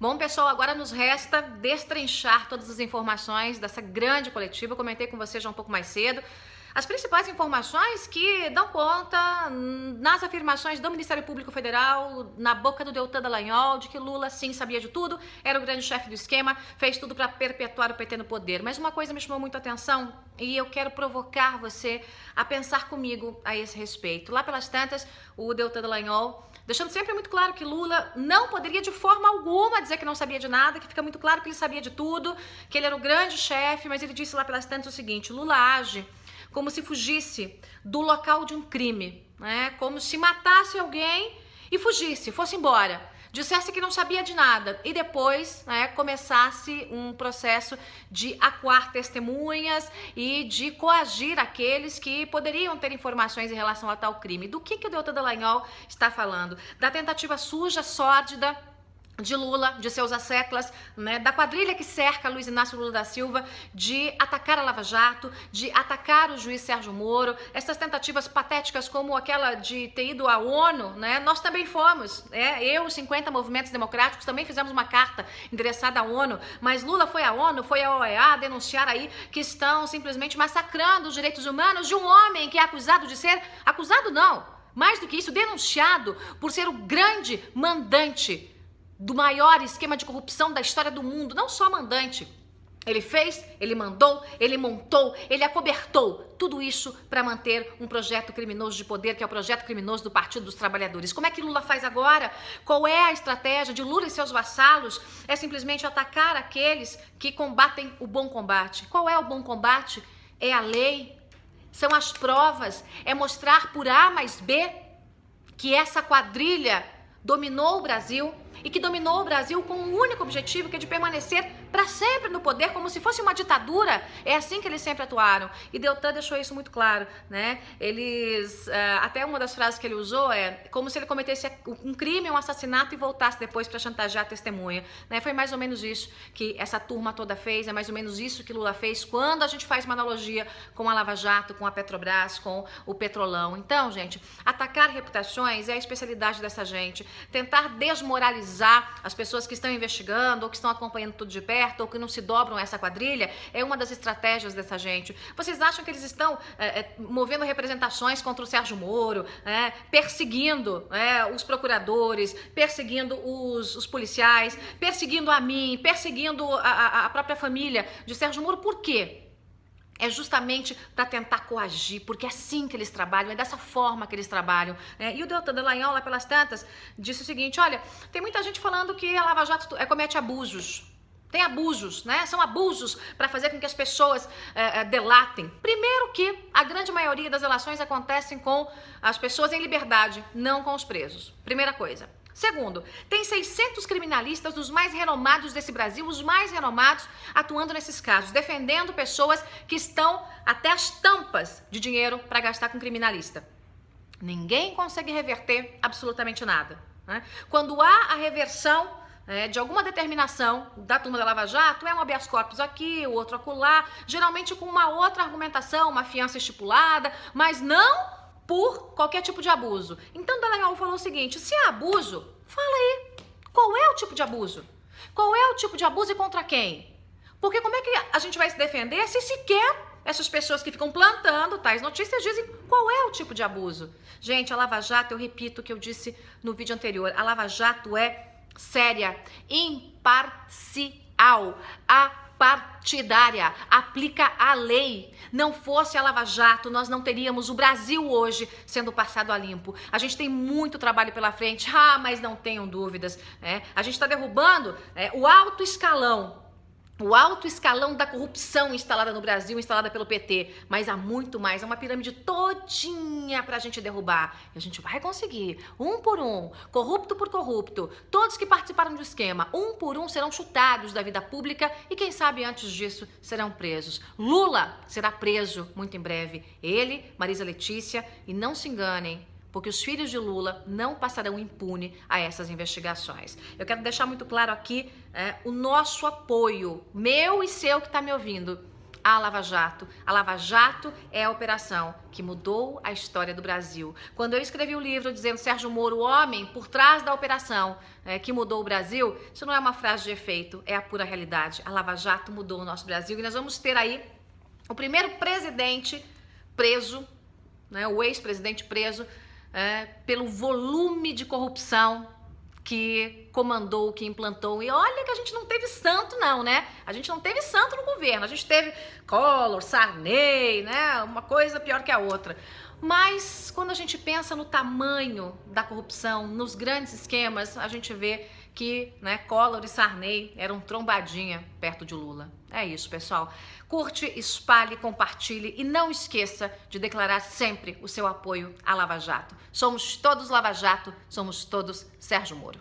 Bom, pessoal, agora nos resta destrinchar todas as informações dessa grande coletiva. Eu comentei com vocês já um pouco mais cedo. As principais informações que dão conta nas afirmações do Ministério Público Federal, na boca do Deltan Dallagnol, de que Lula sim sabia de tudo, era o grande chefe do esquema, fez tudo para perpetuar o PT no poder. Mas uma coisa me chamou muito a atenção e eu quero provocar você a pensar comigo a esse respeito. Lá pelas tantas, o Deltan Dallagnol deixando sempre muito claro que Lula não poderia de forma alguma dizer que não sabia de nada, que fica muito claro que ele sabia de tudo, que ele era o grande chefe, mas ele disse lá pelas tantas o seguinte: Lula age como se fugisse do local de um crime, né? Como se matasse alguém e fugisse, fosse embora, dissesse que não sabia de nada e depois, né, começasse um processo de acuar testemunhas e de coagir aqueles que poderiam ter informações em relação a tal crime. Do que o Deltan Dallagnol está falando? Da tentativa suja, sórdida de Lula, de seus asseclas, né, da quadrilha que cerca Luiz Inácio Lula da Silva, de atacar a Lava Jato, de atacar o juiz Sérgio Moro, essas tentativas patéticas como aquela de ter ido à ONU, né, nós também fomos, eu, 50 movimentos democráticos, também fizemos uma carta endereçada à ONU, mas Lula foi à ONU, foi à OEA denunciar aí que estão simplesmente massacrando os direitos humanos de um homem que é acusado de ser, acusado não, mais do que isso, denunciado por ser o grande mandante do maior esquema de corrupção da história do mundo, não só mandante. Ele fez, ele mandou, ele montou, ele acobertou tudo isso para manter um projeto criminoso de poder, que é o projeto criminoso do Partido dos Trabalhadores. Como é que Lula faz agora? Qual é a estratégia de Lula e seus vassalos? É simplesmente atacar aqueles que combatem o bom combate. Qual é o bom combate? É a lei, são as provas, é mostrar por A mais B que essa quadrilha dominou o Brasil e que dominou o Brasil com um único objetivo, que é de permanecer para sempre no poder, como se fosse uma ditadura. É assim que eles sempre atuaram. E Deltan deixou isso muito claro, né? Eles, até uma das frases que ele usou é como se ele cometesse um crime, um assassinato e voltasse depois para chantagear a testemunha, né? Foi mais ou menos isso que essa turma toda fez, é mais ou menos isso que Lula fez quando a gente faz uma analogia com a Lava Jato, com a Petrobras, com o Petrolão. Então, gente, atacar reputações é a especialidade dessa gente. Tentar desmoralizar as pessoas que estão investigando ou que estão acompanhando tudo de perto ou que não se dobram a essa quadrilha é uma das estratégias dessa gente. Vocês acham que eles estão movendo representações contra o Sérgio Moro, perseguindo os procuradores, perseguindo os policiais, perseguindo a mim, perseguindo a própria família de Sérgio Moro? Por quê? É justamente para tentar coagir, porque é assim que eles trabalham, é dessa forma que eles trabalham. E o Deltan Dallagnol, lá pelas tantas, disse o seguinte: olha, tem muita gente falando que a Lava Jato comete abusos. Tem abusos, né? São abusos para fazer com que as pessoas delatem. Primeiro que a grande maioria das delações acontecem com as pessoas em liberdade, não com os presos. Primeira coisa. Segundo, tem 600 criminalistas dos mais renomados desse Brasil, os mais renomados, atuando nesses casos, defendendo pessoas que estão até as tampas de dinheiro para gastar com criminalista. Ninguém consegue reverter absolutamente nada, né? Quando há a reversão de alguma determinação da turma da Lava Jato, um habeas corpus aqui, o outro acolá, geralmente com uma outra argumentação, uma fiança estipulada, mas não por qualquer tipo de abuso. Então Dallagnol falou o seguinte: se é abuso, fala aí, qual é o tipo de abuso? Qual é o tipo de abuso e contra quem? Porque como é que a gente vai se defender se sequer essas pessoas que ficam plantando tais notícias dizem qual é o tipo de abuso? Gente, a Lava Jato, eu repito o que eu disse no vídeo anterior, a Lava Jato é séria, imparcial, partidária, aplica a lei. Não fosse a Lava Jato, nós não teríamos o Brasil hoje sendo passado a limpo. A gente tem muito trabalho pela frente, mas não tenham dúvidas, a gente está derrubando o alto escalão da corrupção instalada no Brasil, instalada pelo PT, mas há muito mais, é uma pirâmide todinha pra gente derrubar, e a gente vai conseguir, um por um, corrupto por corrupto, todos que participaram do esquema, um por um serão chutados da vida pública e quem sabe antes disso serão presos. Lula será preso muito em breve, ele, Marisa Letícia, e não se enganem, porque os filhos de Lula não passarão impune a essas investigações. Eu quero deixar muito claro aqui o nosso apoio, meu e seu que está me ouvindo, a Lava Jato. A Lava Jato é a operação que mudou a história do Brasil. Quando eu escrevi o livro dizendo Sérgio Moro, o homem por trás da operação que mudou o Brasil, isso não é uma frase de efeito, é a pura realidade. A Lava Jato mudou o nosso Brasil e nós vamos ter aí o primeiro presidente preso, né, o ex-presidente preso pelo volume de corrupção que comandou, que implantou. E olha que a gente não teve santo não, né? A gente não teve santo no governo. A gente teve Collor, Sarney, né? Uma coisa pior que a outra. Mas quando a gente pensa no tamanho da corrupção, nos grandes esquemas, a gente vê que, né, Collor e Sarney eram trombadinha perto de Lula. É isso, pessoal. Curte, espalhe, compartilhe e não esqueça de declarar sempre o seu apoio à Lava Jato. Somos todos Lava Jato, somos todos Sérgio Moro.